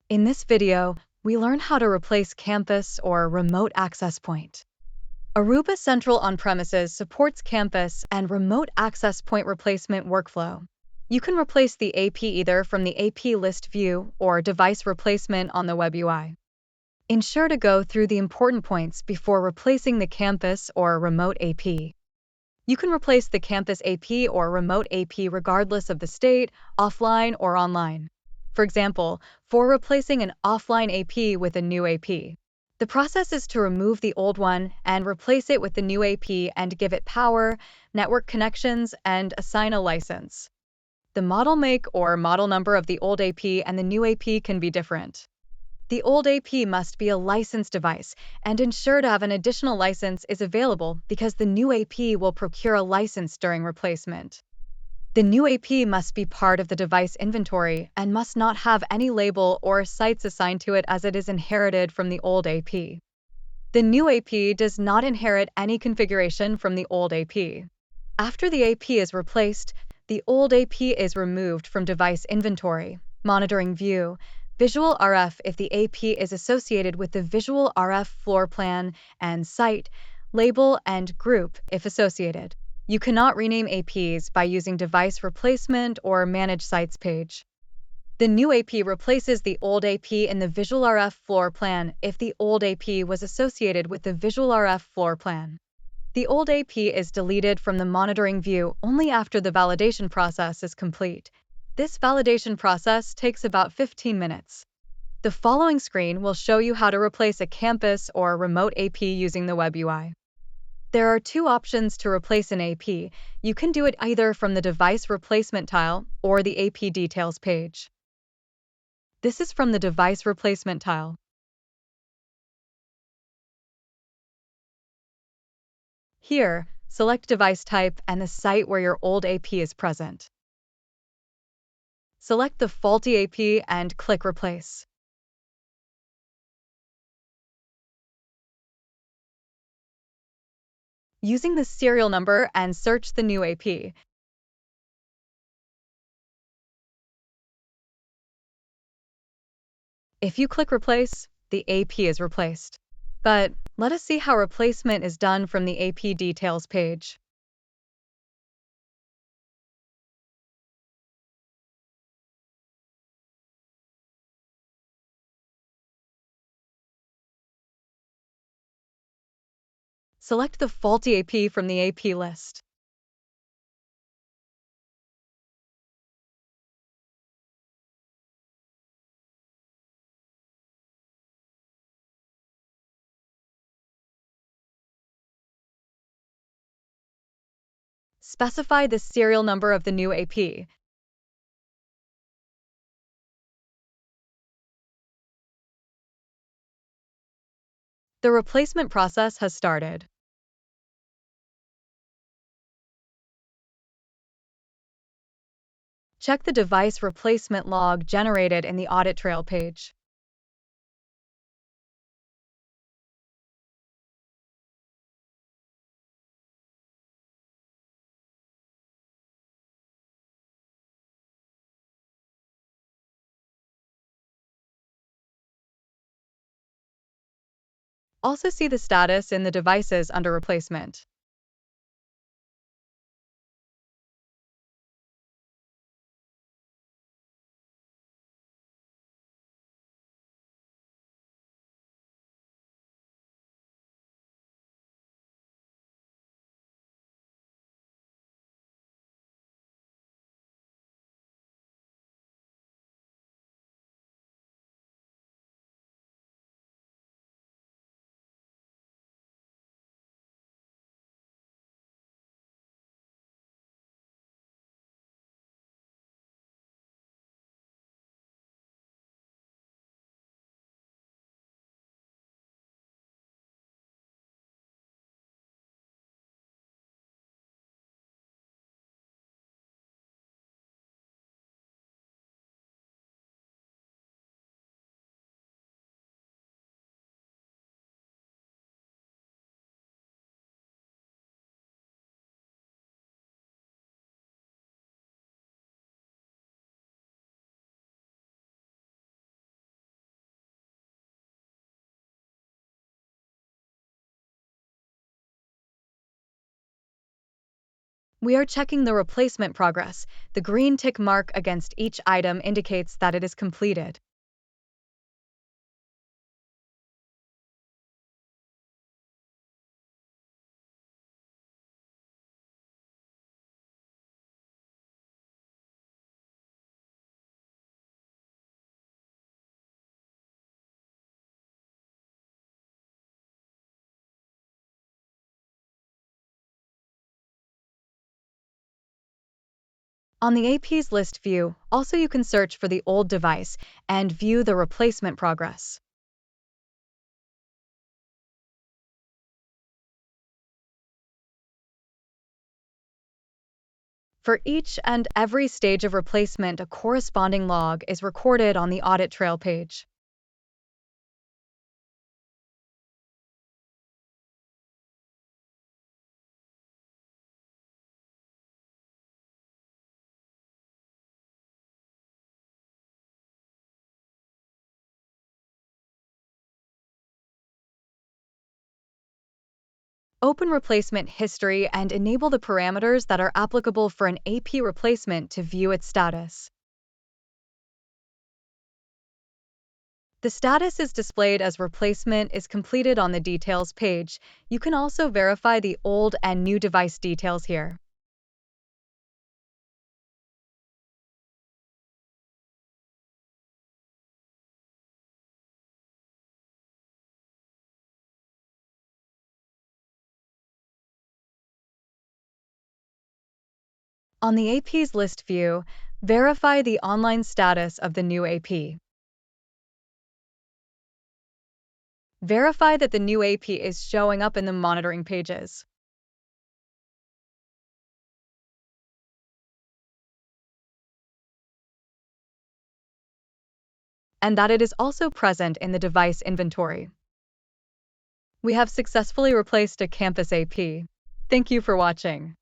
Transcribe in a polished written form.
In this video, we learn how to replace campus or remote access point. Aruba Central on-premises supports campus and remote access point replacement workflow. You can replace the AP either from the AP list view or device replacement on the web UI. Ensure to go through the important points before replacing the campus or remote AP. You can replace the campus AP or remote AP regardless of the state, offline or online. For example, for replacing an offline AP with a new AP. The process is to remove the old one and replace it with the new AP and give it power, network connections, and assign a license. The model make or model number of the old AP and the new AP can be different. The old AP must be a licensed device, and ensure to have an additional license is available because the new AP will procure a license during replacement. The new AP must be part of the device inventory and must not have any label or sites assigned to it as it is inherited from the old AP. The new AP does not inherit any configuration from the old AP. After the AP is replaced, the old AP is removed from device inventory, monitoring view, visual RF if the AP is associated with the visual RF floor plan, and site, label, and group if associated. You cannot rename APs by using device replacement or manage sites page. The new AP replaces the old AP in the visual RF floor plan if the old AP was associated with the visual RF floor plan. The old AP is deleted from the monitoring view only after the validation process is complete. This validation process takes about 15 minutes. The following screen will show you how to replace a campus or remote AP using the web UI. There are two options to replace an AP. You can do it either from the device replacement tile or the AP details page. This is from the device replacement tile. Here, select device type and the site where your old AP is present. Select the faulty AP and click Replace. Using the serial number and search the new AP. If you click Replace, the AP is replaced. But let us see how replacement is done from the AP details page. Select the faulty AP from the AP list. Specify the serial number of the new AP. The replacement process has started. Check the device replacement log generated in the audit trail page. Also see the status in the devices under replacement. We are checking the replacement progress. The green tick mark against each item indicates that it is completed. On the AP's list view, also you can search for the old device and view the replacement progress. For each and every stage of replacement, a corresponding log is recorded on the audit trail page. Open replacement history and enable the parameters that are applicable for an AP replacement to view its status. The status is displayed as replacement is completed on the details page. You can also verify the old and new device details here. On the AP's list view, verify the online status of the new AP. Verify that the new AP is showing up in the monitoring pages, and that it is also present in the device inventory. We have successfully replaced a campus AP. Thank you for watching.